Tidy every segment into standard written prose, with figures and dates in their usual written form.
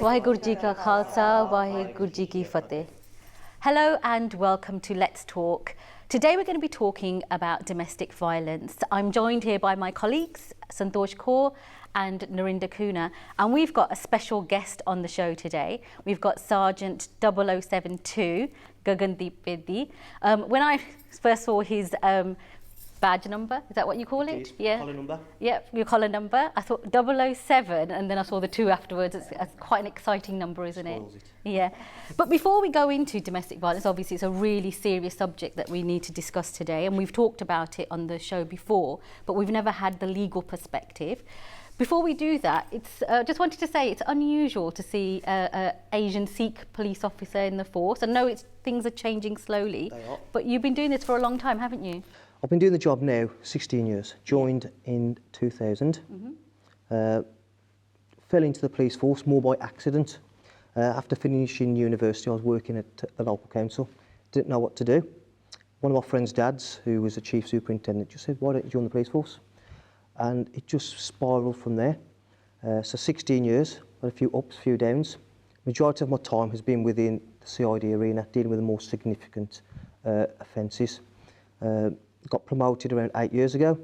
Waheguru Ji Ka Khalsa, Waheguru Ji Ki Fateh. Hello and welcome to Let's Talk. Today we're going to be talking about domestic violence. I'm joined here by my colleagues, Shantose Kaur and Narinder Kooner, and we've got a special guest on the show today. We've got Sergeant 0072 Gagandeep Bedhi. When I first saw his badge number, is that what you call it? Yeah. Collar number. Yeah, your collar number. I thought 007 and then I saw the 2 afterwards. It's quite an exciting number, isn't it? Yeah. But before we go into domestic violence, obviously it's a really serious subject that we need to discuss today, and we've talked about it on the show before, but we've never had the legal perspective. Before we do that, it's just wanted to say it's unusual to see an Asian Sikh police officer in the force. I know things are changing slowly, but you've been doing this for a long time, haven't you? I've been doing the job now 16 years. Joined in 2000. Fell into the police force more by accident. After finishing university, I was working at the local council. Didn't know what to do. One of my friend's dads, who was the chief superintendent, just said, "Why don't you join the police force?" And it just spiralled from there. So 16 years, had a few ups, few downs. Majority of my time has been within the CID arena, dealing with the more significant offences. Got promoted around 8 years ago,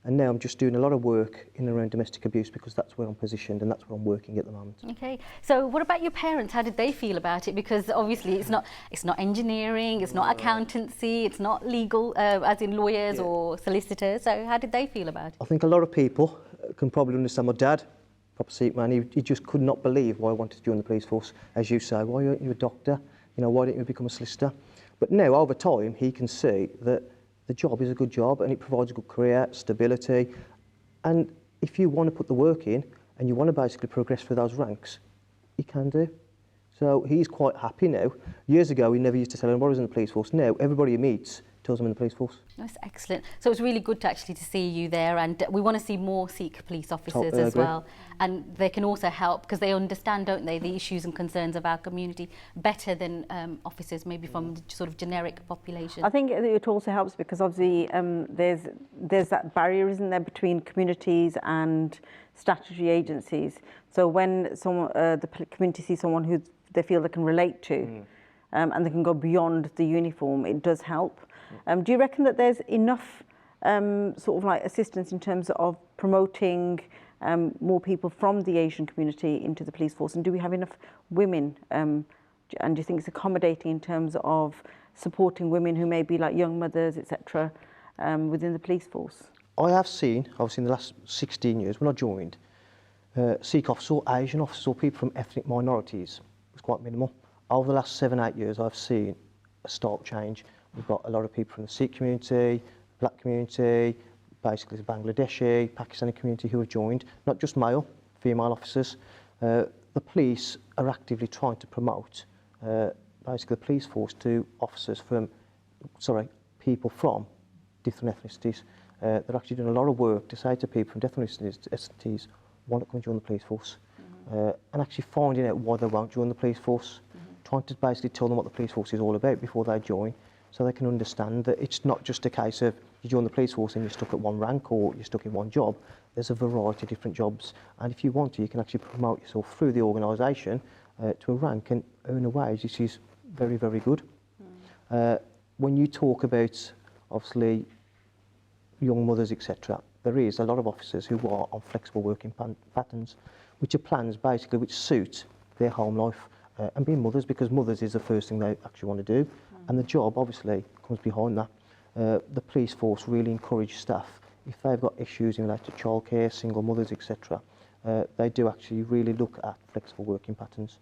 and now I'm just doing a lot of work in and around domestic abuse because that's where I'm positioned and that's where I'm working at the moment. Okay, so what about your parents? How did they feel about it? Because obviously it's not engineering, it's not accountancy, it's not legal, as in lawyers or solicitors. So how did they feel about it? I think a lot of people can probably understand my dad, proper Sikh man. He just could not believe why I wanted to join the police force. As you say, why aren't you a doctor? You know, why didn't you become a solicitor? But now, over time, he can see that the job is a good job and it provides a good career, stability. And if you want to put the work in and you want to basically progress through those ranks, you can do. So he's quite happy now. Years ago, he never used to tell anybody he was in the police force. Now, everybody he meets tells him in the police force. That's excellent. So it's really good to see you there, and we want to see more Sikh police officers as well. And they can also help because they understand, don't they, the issues and concerns of our community better than officers maybe from the sort of generic population. I think it also helps because obviously there's that barrier, isn't there, between communities and statutory agencies. So when someone, the community sees someone who they feel they can relate to, and they can go beyond the uniform, it does help. Do you reckon that there's enough sort of like assistance in terms of promoting more people from the Asian community into the police force? And do we have enough women? And do you think it's accommodating in terms of supporting women who may be like young mothers, etc., within the police force? I have seen, obviously in the last 16 years, when I joined, Sikh officers or Asian officers or people from ethnic minorities was quite minimal. Over the last 7-8 years, I've seen a stark change. We've got a lot of people from the Sikh community, black community, basically the Bangladeshi, Pakistani community who have joined, not just male, female officers. The police are actively trying to promote basically the police force to officers from, people from different ethnicities. They're actually doing a lot of work to say to people from different ethnicities, why not come and join the police force? And actually finding out why they won't join the police force, trying to basically tell them what the police force is all about before they join, so they can understand that it's not just a case of you join the police force and you're stuck at one rank or you're stuck in one job. There's a variety of different jobs, and if you want to, you can actually promote yourself through the organisation to a rank and earn a wage, which is very, very good. When you talk about, obviously, young mothers, etc., there is a lot of officers who are on flexible working patterns, which are plans basically which suit their home life and being mothers, because mothers is the first thing they actually want to do. And the job obviously comes behind that. The police force really encourage staff, if they've got issues in relation to childcare, single mothers, etc., they do actually really look at flexible working patterns.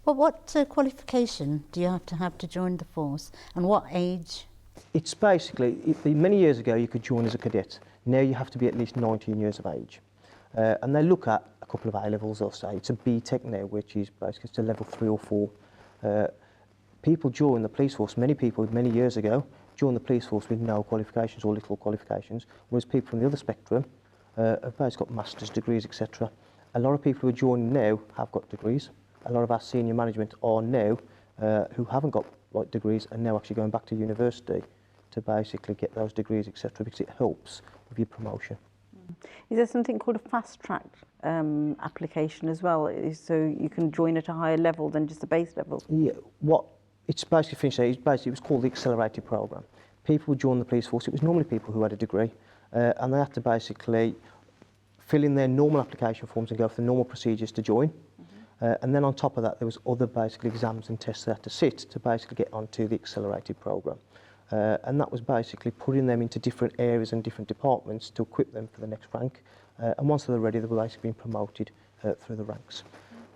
Well, what qualification do you have to join the force, and what age? It's basically, many years ago you could join as a cadet. Now you have to be at least 19 years of age. And they look at a couple of A-levels, they'll say. It's a B-Tech now, which is basically it's a level 3 or 4. People join the police force, many people many years ago joined the police force with no qualifications or little qualifications, whereas people from the other spectrum have basically got master's degrees, etc. A lot of people who are joining now have got degrees. A lot of our senior management are now, who haven't got degrees, are now actually going back to university to basically get those degrees, etc., because it helps with your promotion. Is there something called a fast track application as well, so you can join at a higher level than just the base level? Yeah, what it's basically finished there is basically it was called the accelerated programme. People would join the police force. It was normally people who had a degree, and they had to basically fill in their normal application forms and go through the normal procedures to join. And then on top of that, there was other basically exams and tests they had to sit to basically get onto the accelerated programme. And that was basically putting them into different areas and different departments to equip them for the next rank. And once they were ready, they were basically being promoted through the ranks.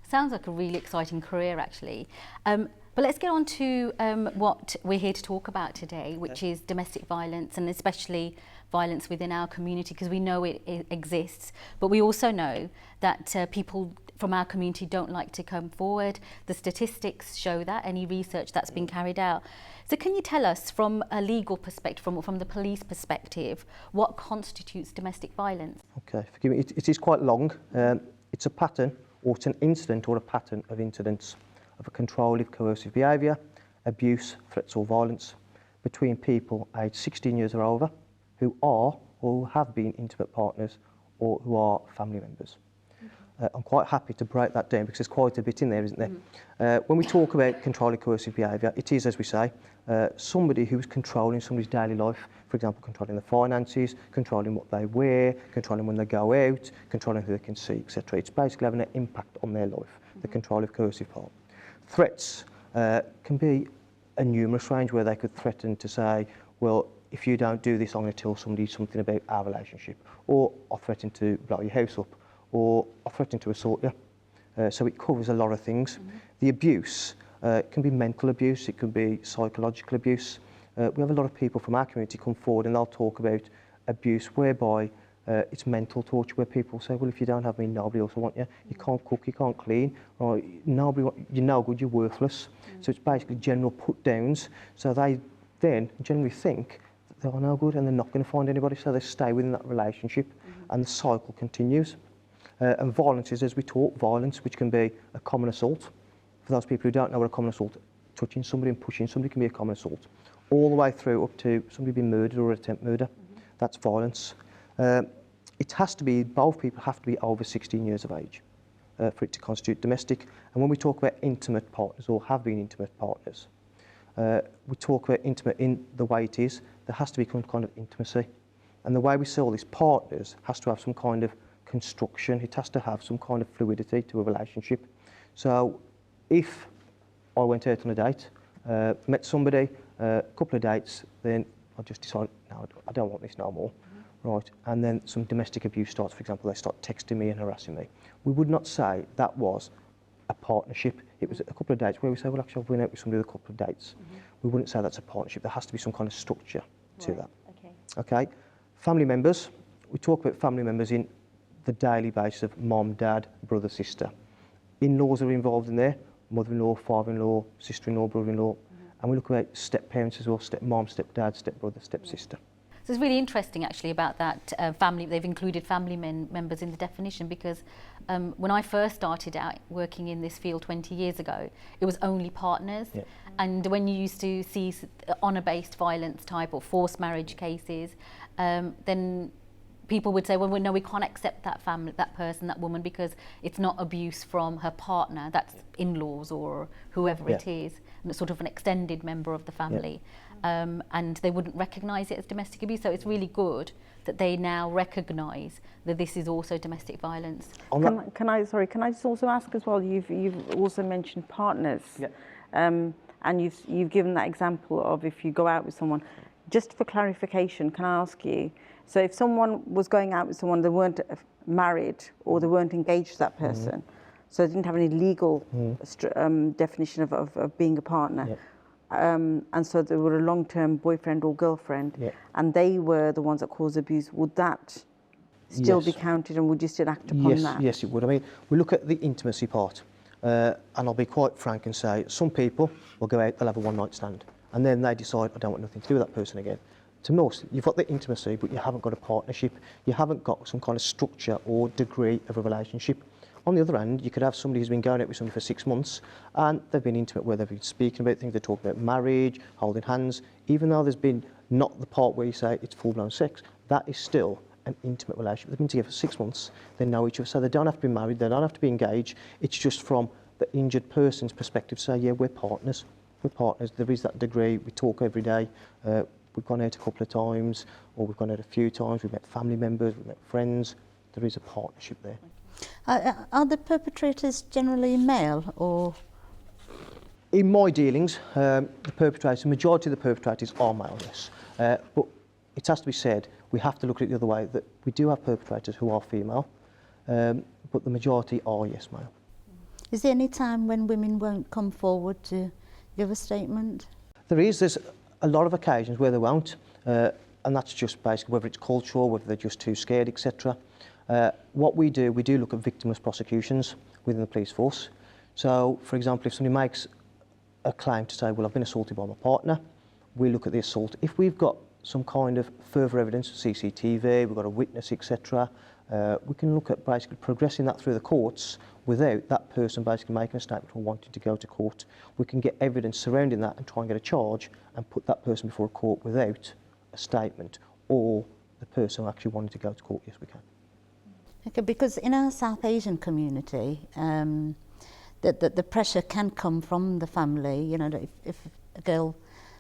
Sounds like a really exciting career, actually. But let's get on to what we're here to talk about today, which is domestic violence, and especially violence within our community, because we know it exists, but we also know that people from our community don't like to come forward. The statistics show that, any research that's been carried out. So can you tell us, from a legal perspective, from the police perspective, what constitutes domestic violence? Okay, forgive me, it is quite long. It's a pattern, or it's an incident or a pattern of incidents of a controlling, coercive behaviour, abuse, threats or violence between people aged 16 years or over who are or who have been intimate partners or who are family members. I'm quite happy to break that down because there's quite a bit in there, isn't there? When we talk about controlling coercive behaviour, it is, as we say, somebody who's controlling somebody's daily life, for example, controlling the finances, controlling what they wear, controlling when they go out, controlling who they can see, etc. It's basically having an impact on their life, the control of coercive part. Threats can be a numerous range where they could threaten to say, well, if you don't do this, I'm going to tell somebody something about our relationship, or I threaten to blow your house up, or I threaten to assault you. So it covers a lot of things. The abuse can be mental abuse, it can be psychological abuse. We have a lot of people from our community come forward and they'll talk about abuse whereby it's mental torture, where people say, well, if you don't have me, nobody else will want you. You can't cook, you can't clean, or you're no good, you're worthless. So it's basically general put-downs. So they then generally think that they are no good and they're not going to find anybody, so they stay within that relationship and the cycle continues. And violence is, as we talk, violence, which can be a common assault. For those people who don't know what a common assault, touching somebody and pushing somebody can be a common assault. All the way through up to somebody being murdered or attempt murder. That's violence. It has to be, both people have to be over 16 years of age for it to constitute domestic. And when we talk about intimate partners or have been intimate partners, we talk about intimate in the way it is. There has to be some kind of intimacy. And the way we see all these partners has to have some kind of construction. It has to have some kind of fluidity to a relationship. So if I went out on a date, met somebody, a couple of dates, then I just decide, no, I don't want this no more. Right, and then some domestic abuse starts. For example, they start texting me and harassing me. We would not say that was a partnership. It was a couple of dates where we say, well, actually, I've been out with somebody with a couple of dates. We wouldn't say that's a partnership. There has to be some kind of structure to that. Okay. Family members. We talk about family members in the daily basis of mom, dad, brother, sister. In-laws are involved in there. Mother-in-law, father-in-law, sister-in-law, brother-in-law. And we look about step-parents as well, step-mom, step-dad, step-brother, step-sister. So it's really interesting, actually, about that family. They've included family members in the definition because when I first started out working in this field 20 years ago, it was only partners. Yeah. And when you used to see honour-based violence type or forced marriage cases, then people would say, well, no, we can't accept that family, that person, that woman, because it's not abuse from her partner, that's in-laws or whoever it is, and it's sort of an extended member of the family. And they wouldn't recognise it as domestic abuse. So it's really good that they now recognise that this is also domestic violence. Can I just also ask as well, you've also mentioned partners. And you've given that example of if you go out with someone. Just for clarification, can I ask you, so if someone was going out with someone, they weren't married or they weren't engaged to that person, so they didn't have any legal definition of being a partner, and so they were a long-term boyfriend or girlfriend, and they were the ones that caused abuse, would that still be counted, and would you still act upon that? Yes, it would. I mean, we look at the intimacy part, and I'll be quite frank and say some people will go out, they'll have a one-night stand, and then they decide, I don't want nothing to do with that person again. To most, you've got the intimacy, but you haven't got a partnership. You haven't got some kind of structure or degree of a relationship. On the other hand, you could have somebody who's been going out with somebody for 6 months and they've been intimate where they've been speaking about things, they're talking about marriage, holding hands, even though there's been not the part where you say it's full-blown sex, that is still an intimate relationship. They've been together for 6 months, they know each other, so they don't have to be married, they don't have to be engaged. It's just from the injured person's perspective, say, yeah, we're partners. We're partners. There is that degree. We talk every day. We've gone out a couple of times, or we've gone out a few times. We've met family members, we've met friends. There is a partnership there. Are the perpetrators generally male or? In my dealings, the majority of the perpetrators are male, yes. But it has to be said, we have to look at it the other way, that we do have perpetrators who are female, but the majority are, yes, male. Is there any time when women won't come forward to give a statement? There's a lot of occasions where they won't, and that's just basically whether it's cultural, whether they're just too scared, etc. What we do look at victimless prosecutions within the police force. So, for example, if somebody makes a claim to say, well, I've been assaulted by my partner, we look at the assault. If we've got some kind of further evidence, CCTV, we've got a witness, etc., we can look at basically progressing that through the courts without that person basically making a statement or wanting to go to court. We can get evidence surrounding that and try and get a charge and put that person before a court without a statement or the person actually wanting to go to court. Yes, we can. Okay, because in our South Asian community, the pressure can come from the family. You know, if a girl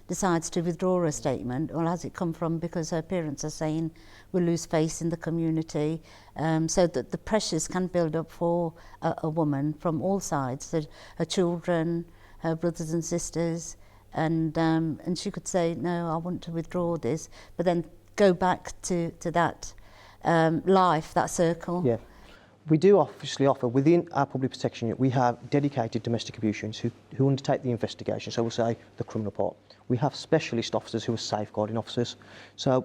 decides to withdraw a statement, or has it come from because her parents are saying we'll lose face in the community, so that the pressures can build up for a woman from all sides, her children, her brothers and sisters, and she could say, no, I want to withdraw this, but then go back to that life, that circle. Yeah. We do obviously offer, within our public protection unit, we have dedicated domestic abuse units who undertake the investigation, so we'll say the criminal part. We have specialist officers who are safeguarding officers. So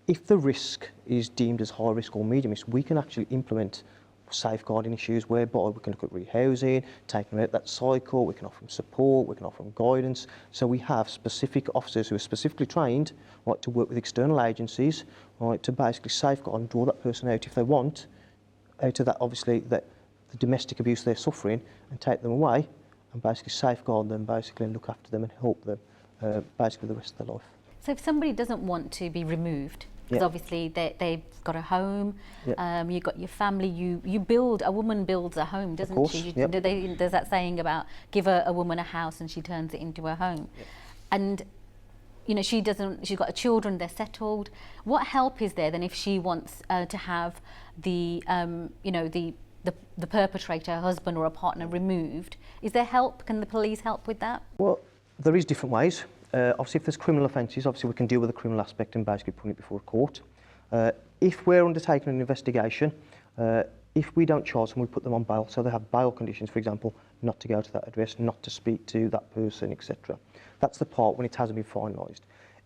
if the risk is deemed as high risk or medium risk, we can actually implement safeguarding issues whereby we can look at rehousing, taking them out that cycle, we can offer them support, we can offer them guidance. So we have specific officers who are specifically trained, right, to work with external agencies, right, to basically safeguard and draw that person out if they want, out of that, obviously, that the domestic abuse they're suffering, and take them away and basically safeguard them, basically, and look after them and help them basically the rest of their life. So if somebody doesn't want to be removed, because obviously they've got a home, you've got your family, you build, a woman builds a home, doesn't she? There's that saying about give a woman a house and she turns it into a home. And you know, she's got children, they're settled. What help is there then if she wants to have the perpetrator, husband or a partner removed? Is there help? Can the police help with that? Well, there is different ways. Obviously, if there's criminal offences, obviously we can deal with the criminal aspect and basically put it before a court. If we're undertaking an investigation, if we don't charge them, we put them on bail. So they have bail conditions, for example, not to go to that address, not to speak to that person, etc. That's the part when it hasn't been finalised.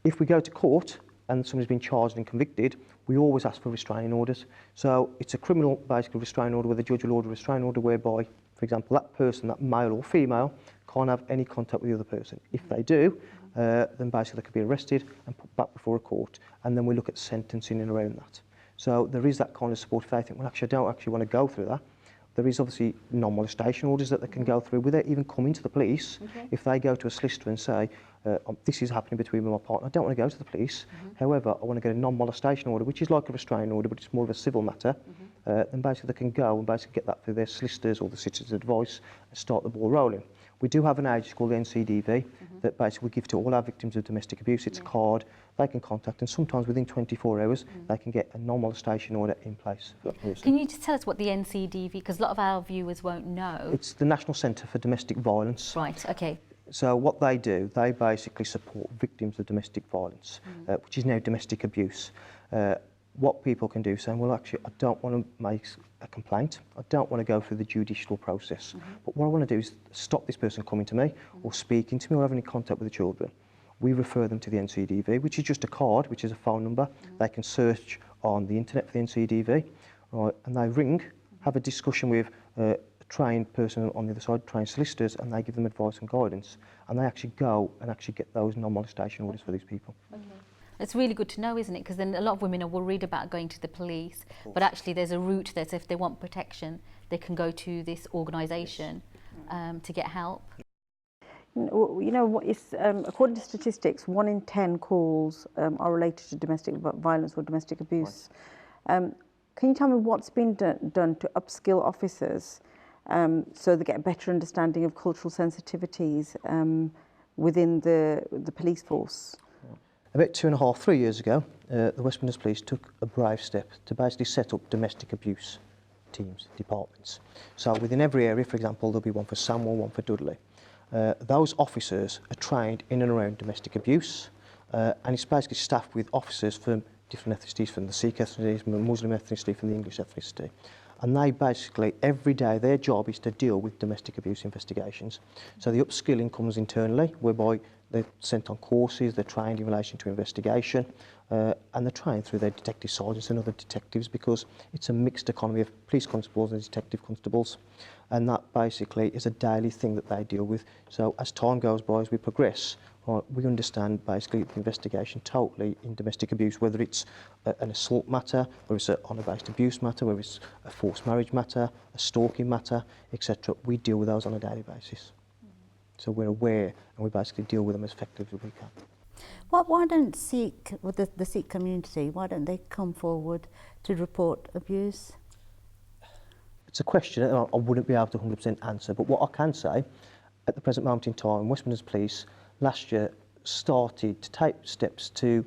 If we go to court and somebody's been charged and convicted, we always ask for restraining orders. So it's a criminal, basically, restraining order where the judge will order a restraining order whereby, for example, that person, that male or female, can't have any contact with the other person. If they do, then basically they could be arrested and put back before a court, and then we look at sentencing and around that. So there is that kind of support if they think, well, actually, I don't actually want to go through that. There is obviously non-molestation orders that they can go through without even coming to the police. If they go to a solicitor and say, this is happening between me and my partner, I don't want to go to the police. However, I want to get a non-molestation order, which is like a restraining order, but it's more of a civil matter. Then basically they can go and basically get that through their solicitors or the solicitor's advice and start the ball rolling. We do have an agency called the NCDV that basically we give to all our victims of domestic abuse. It's a card they can contact, and sometimes within 24 hours they can get a non-molestation order in place for that person. Can you just tell us what the NCDV, because a lot of our viewers won't know. It's the National Centre for Domestic Violence. Right, okay. So what they do, they basically support victims of domestic violence, which is now domestic abuse. What people can do, saying, well, actually, I don't want to make a complaint. I don't want to go through the judicial process. But what I want to do is stop this person coming to me or speaking to me or having any contact with the children. We refer them to the NCDV, which is just a card, which is a phone number. They can search on the internet for the NCDV, right, and they ring, have a discussion with a trained person on the other side, trained solicitors, and they give them advice and guidance. And they actually go and actually get those non-molestation orders for these people. It's really good to know, isn't it? Because then a lot of women will read about going to the police, but actually there's a route there. So if they want protection, they can go to this organisation to get help. You know, it's, according to statistics, 1 in 10 calls are related to domestic violence or domestic abuse. Can you tell me what's been done to upskill officers so they get a better understanding of cultural sensitivities within the police force? About 2.5, 3 years ago, the West Midlands Police took a brave step to basically set up domestic abuse teams, departments. So within every area, for example, there'll be one for Samuel, one for Dudley. Those officers are trained in and around domestic abuse, and it's basically staffed with officers from different ethnicities, from the Sikh ethnicity, from the Muslim ethnicity, from the English ethnicity. And they basically, every day, their job is to deal with domestic abuse investigations. So the upskilling comes internally, whereby they're sent on courses, they're trained in relation to investigation, and they're trained through their detective sergeants and other detectives, because it's a mixed economy of police constables and detective constables. And that basically is a daily thing that they deal with. So as time goes by, as we progress, we understand basically the investigation totally in domestic abuse, whether it's an assault matter, whether it's an honour-based abuse matter, whether it's a forced marriage matter, a stalking matter, etc. We deal with those on a daily basis. So we're aware and we basically deal with them as effectively as we can. Why don't Sikh, with the Sikh community, why don't they come forward to report abuse? It's a question that I wouldn't be able to 100% answer, but what I can say, at the present moment in time, West Midlands Police last year started to take steps to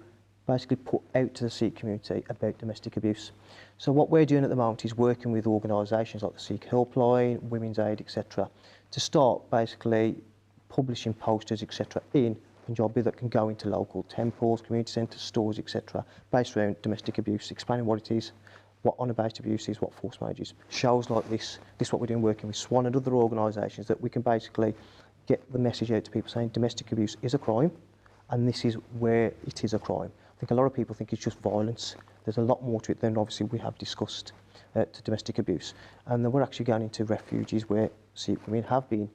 basically put out to the Sikh community about domestic abuse. So what we're doing at the moment is working with organisations like the Sikh Helpline, Women's Aid, etc., to start basically publishing posters, etc., in Punjabi that can go into local temples, community centres, stores, etc., based around domestic abuse, explaining what it is, what honour-based abuse is, what forced marriage is. Shows like this is what we're doing, working with S.W.A.N and other organisations, that we can basically get the message out to people saying domestic abuse is a crime, and this is where it is a crime. I think a lot of people think it's just violence. There's a lot more to it than obviously we have discussed to domestic abuse. And then we're actually going into refuges where Sikh women have been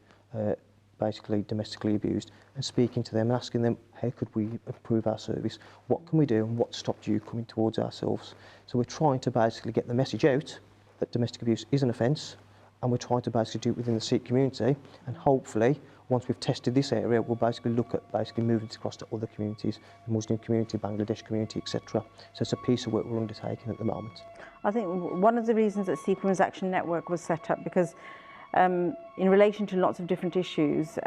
basically domestically abused, and speaking to them and asking them, how could we improve our service? What can we do, and what stopped you coming towards ourselves? So we're trying to basically get the message out that domestic abuse is an offence, and we're trying to basically do it within the Sikh community, and hopefully once we've tested this area, we'll basically look at basically moving it across to other communities, the Muslim community, Bangladesh community, etc. So it's a piece of work we're undertaking at the moment. I think one of the reasons that Sikh Women's Action Network was set up, because in relation to lots of different issues,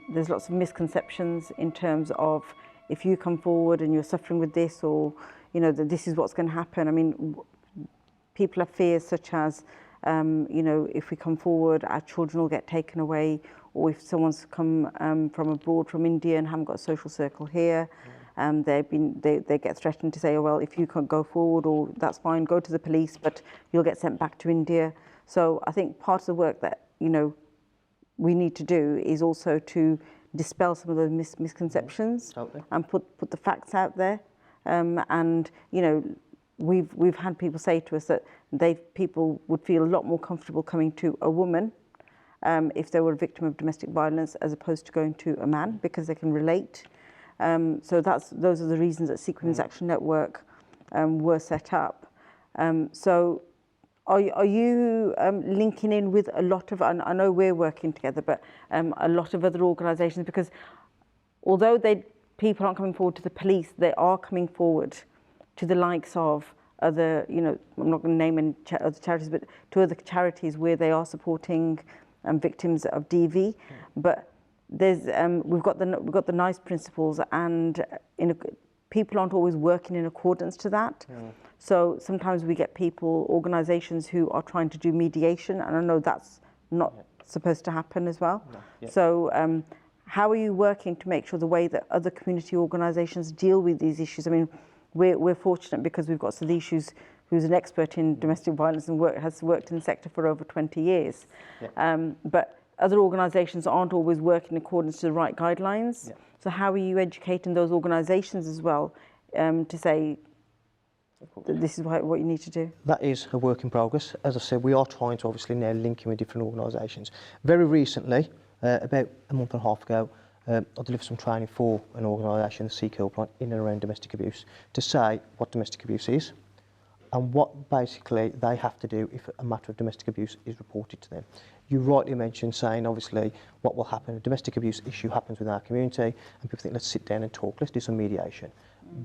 there's lots of misconceptions in terms of if you come forward and you're suffering with this, or you know that this is what's going to happen. I mean, people have fears such as you know, if we come forward, our children will get taken away, or if someone's come from abroad, from India, and haven't got a social circle here, they get threatened to say, oh, well, if you can't go forward, or that's fine, go to the police, but you'll get sent back to India. So I think part of the work that we need to do is also to dispel some of those misconceptions and put the facts out there. And we've had people say to us that people would feel a lot more comfortable coming to a woman if they were a victim of domestic violence as opposed to going to a man, because they can relate. So those are the reasons that Sikh Women's Action Network were set up. So are you linking in with a lot of, I know we're working together, but a lot of other organisations, because although people aren't coming forward to the police, they are coming forward to the likes of other, I'm not going to name any other charities, but to other charities where they are supporting victims of DV. But there's we've got the NICE principles, and people aren't always working in accordance to that. So sometimes we get organisations who are trying to do mediation, and I know that's not supposed to happen as well. So how are you working to make sure the way that other community organisations deal with these issues? I mean, we're fortunate because we've got Sahdaish, who's an expert in domestic violence and has worked in the sector for over 20 years. But other organisations aren't always working in accordance to the right guidelines. So how are you educating those organisations as well to say that this is what you need to do? That is a work in progress. As I said, we are trying to obviously now link in with different organisations. Very recently, about a month and a half ago, I delivered some training for an organisation, the Sikh Helpline, in and around domestic abuse, to say what domestic abuse is, and what basically they have to do if a matter of domestic abuse is reported to them. You rightly mentioned saying, obviously, what will happen, a domestic abuse issue happens within our community, and people think, let's sit down and talk, let's do some mediation.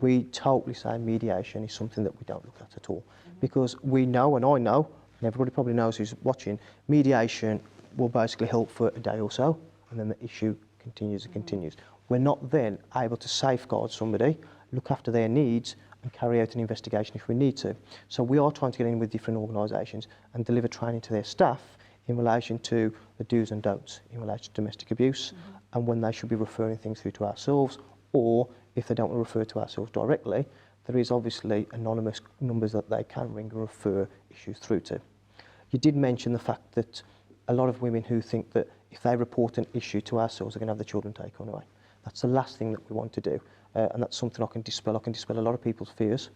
We totally say mediation is something that we don't look at all, because we know, and I know, and everybody probably knows who's watching, mediation will basically help for a day or so, and then the issue continues and continues. We're not then able to safeguard somebody, look after their needs, and carry out an investigation if we need to. So we are trying to get in with different organisations and deliver training to their staff in relation to the do's and don'ts in relation to domestic abuse, and when they should be referring things through to ourselves, or if they don't want to refer to ourselves directly, there is obviously anonymous numbers that they can ring and refer issues through to. You did mention the fact that a lot of women who think that if they report an issue to ourselves, they're going to have the children taken away. That's the last thing that we want to do, and that's something I can dispel. I can dispel a lot of people's fears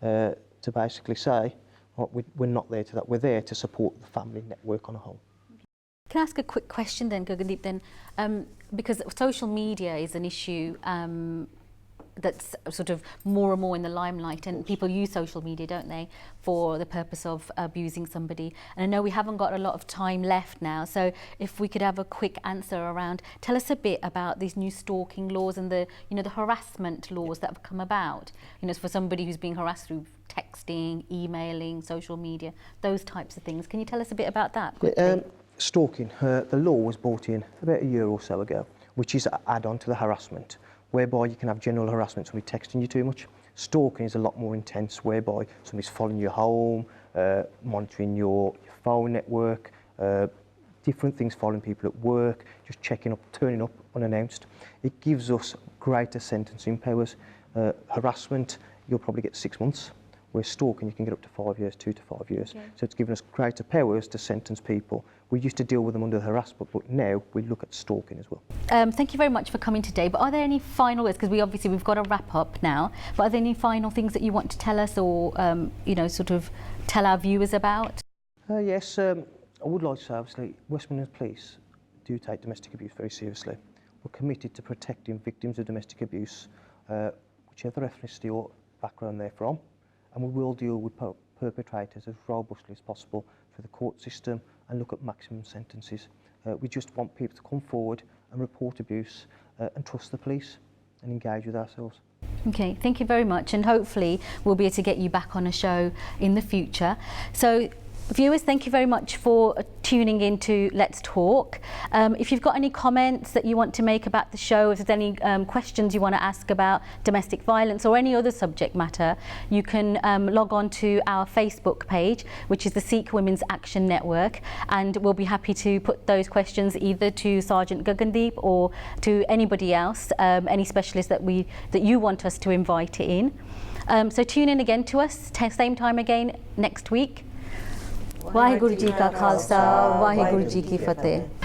to basically say, well, we're not there to that. We're there to support the family network on a whole. Can I ask a quick question then, Gagandeep, then? Because social media is an issue that's sort of more and more in the limelight, and people use social media, don't they, for the purpose of abusing somebody. And I know we haven't got a lot of time left now, so if we could have a quick answer around, tell us a bit about these new stalking laws and the, you know, the harassment laws that have come about, you know, for somebody who's being harassed through texting, emailing, social media, those types of things. Can you tell us a bit about that quickly? Stalking, the law was brought in about a year or so ago, which is an add-on to the harassment, whereby you can have general harassment, somebody texting you too much. Stalking is a lot more intense, whereby somebody's following your home, monitoring your phone network, different things, following people at work, just checking up, turning up unannounced. It gives us greater sentencing powers. Harassment, you'll probably get 6 months, where stalking you can get up to 5 years, 2 to 5 years. Okay. So it's given us greater powers to sentence people. We used to deal with them under the harassment, but now we look at stalking as well. Thank you very much for coming today. But are there any final words? Because we've got to wrap up now. But are there any final things that you want to tell us, or you know, sort of tell our viewers about? Yes, I would like to say, obviously, West Midlands Police do take domestic abuse very seriously. We're committed to protecting victims of domestic abuse, whichever ethnicity or background they're from. And we will deal with perpetrators as robustly as possible for the court system and look at maximum sentences. We just want people to come forward and report abuse and trust the police and engage with ourselves. Okay, thank you very much, and hopefully we'll be able to get you back on a show in the future. So viewers, thank you very much for tuning in to Let's Talk. If you've got any comments that you want to make about the show, if there's any questions you want to ask about domestic violence or any other subject matter, you can log on to our Facebook page, which is the Sikh Women's Action Network, and we'll be happy to put those questions either to Sgt Gagandeep or to anybody else, any specialist that you want us to invite in. So tune in again to us, same time again next week. Waheguru ji ਕਾ ਖਾਲਸਾ ਵਾਹਿਗੁਰੂ ਜੀ ਕੀ ਫਤਿਹ।